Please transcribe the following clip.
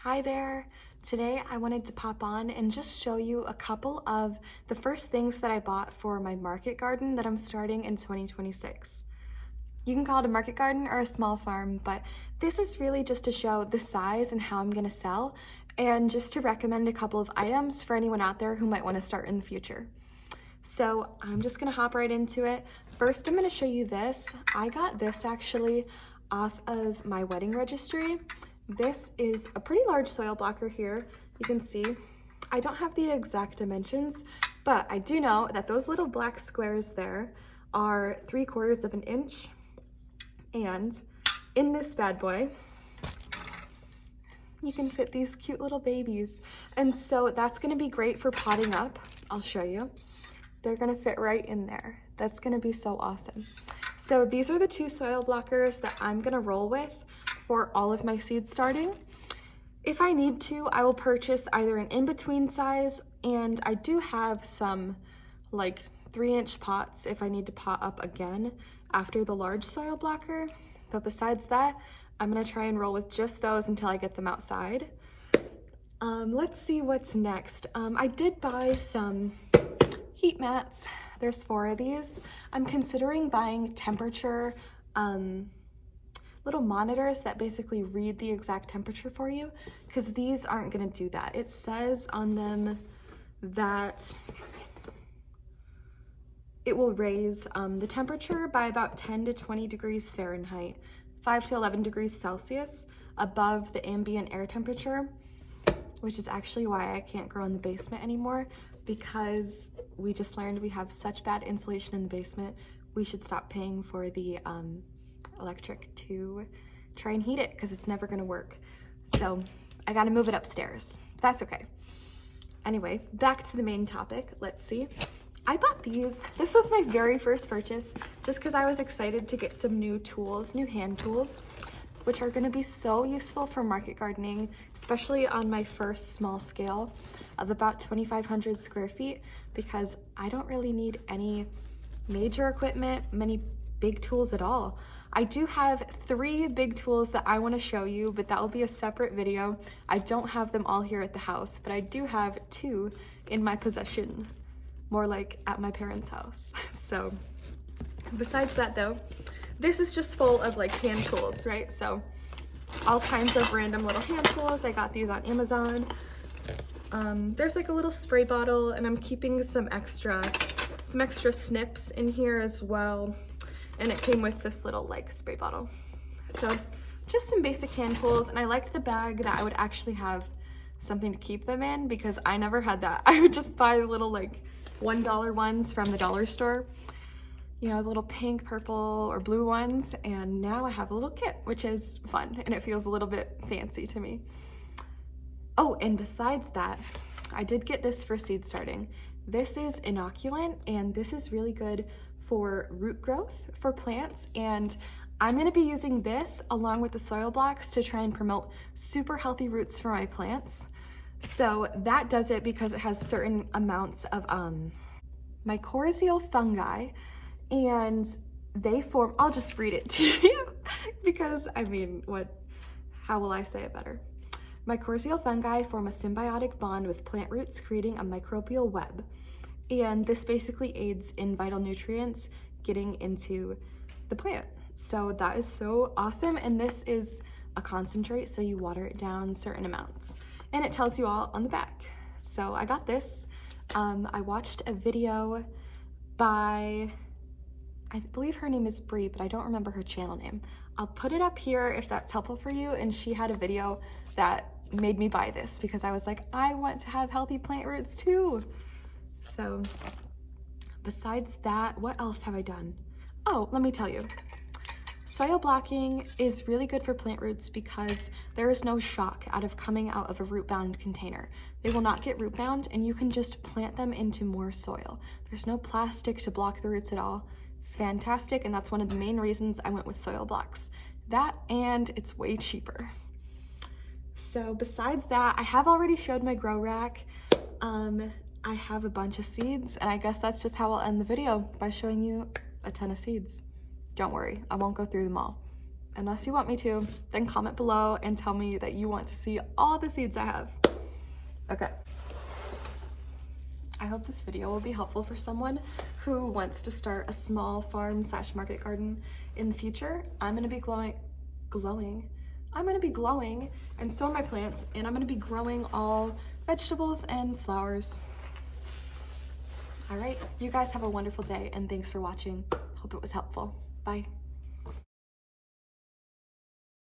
Hi there. Today I wanted to pop on and just show you a couple of the first things that I bought for my market garden that I'm starting in 2026. You can call it a market garden or a small farm, but this is really just to show the size and how I'm gonna sell and just to recommend a couple of items for anyone out there who might wanna start in the future. So I'm just gonna hop right into it. First, I'm gonna show you this. I got this actually off of my wedding registry. This is a pretty large soil blocker here. You can see, I don't have the exact dimensions, but I do know that those little black squares there are 3/4 of an inch. And in this bad boy, you can fit these cute little babies. And so that's gonna be great for potting up. I'll show you. They're gonna fit right in there. That's gonna be so awesome. So these are the two soil blockers that I'm gonna roll with for all of my seeds starting. If I need to, I will purchase either an in-between size, and I do have some like 3-inch pots if I need to pot up again after the large soil blocker. But besides that, I'm gonna try and roll with just those until I get them outside. Let's see what's next. I did buy some heat mats. There's 4 of these. I'm considering buying temperature little monitors that basically read the exact temperature for you, because these aren't gonna do that. It says on them that it will raise the temperature by about 10 to 20 degrees Fahrenheit, 5 to 11 degrees Celsius above the ambient air temperature, which is actually why I can't grow in the basement anymore, because we just learned we have such bad insulation in the basement. We should stop paying for the electric to try and heat it, because it's never gonna work. So I gotta move it upstairs. That's okay. Anyway, back to the main topic. Let's see. I bought these. This was my very first purchase just because I was excited to get some new tools, new hand tools, which are gonna be so useful for market gardening, especially on my first small scale of about 2,500 square feet, because I don't really need any major equipment, many big tools at all. I do have 3 big tools that I want to show you, but that will be a separate video. I don't have them all here at the house, but I do have 2 in my possession, more like at my parents' house. So besides that though, this is just full of like hand tools, right? So all kinds of random little hand tools. I got these on Amazon. There's like a little spray bottle, and I'm keeping some extra snips in here as well. And it came with this little like spray bottle. So just some basic hand tools, and I liked the bag that I would actually have something to keep them in, because I never had that. I would just buy the little like $1 ones from the dollar store, you know, the little pink, purple, or blue ones, and now I have a little kit, which is fun, and it feels a little bit fancy to me. Oh, and besides that, I did get this for seed starting. This is inoculant, and this is really good for root growth for plants, and I'm gonna be using this along with the soil blocks to try and promote super healthy roots for my plants. So that does it, because it has certain amounts of mycorrhizal fungi, and they form, I'll just read it to you because I mean, how will I say it better? Mycorrhizal fungi form a symbiotic bond with plant roots, creating a microbial web. And this basically aids in vital nutrients getting into the plant. So that is so awesome. And this is a concentrate, so you water it down certain amounts. And it tells you all on the back. So I got this. I watched a video by, I believe her name is Bree, but I don't remember her channel name. I'll put it up here if that's helpful for you. And she had a video that made me buy this, because I was like, I want to have healthy plant roots too. So besides that, what else have I done? Oh, let me tell you. Soil blocking is really good for plant roots because there is no shock coming out of a root bound container. They will not get root bound, and you can just plant them into more soil. There's no plastic to block the roots at all. It's fantastic, and that's one of the main reasons I went with soil blocks. That, and it's way cheaper. So besides that, I have already showed my grow rack. I have a bunch of seeds, and I guess that's just how I'll end the video, by showing you a ton of seeds. Don't worry, I won't go through them all. Unless you want me to, then comment below and tell me that you want to see all the seeds I have. Okay. I hope this video will be helpful for someone who wants to start a small farm / market garden in the future. I'm gonna be glowing, and so are my plants, and I'm gonna be growing all vegetables and flowers. All right, you guys have a wonderful day, and thanks for watching. Hope it was helpful. Bye.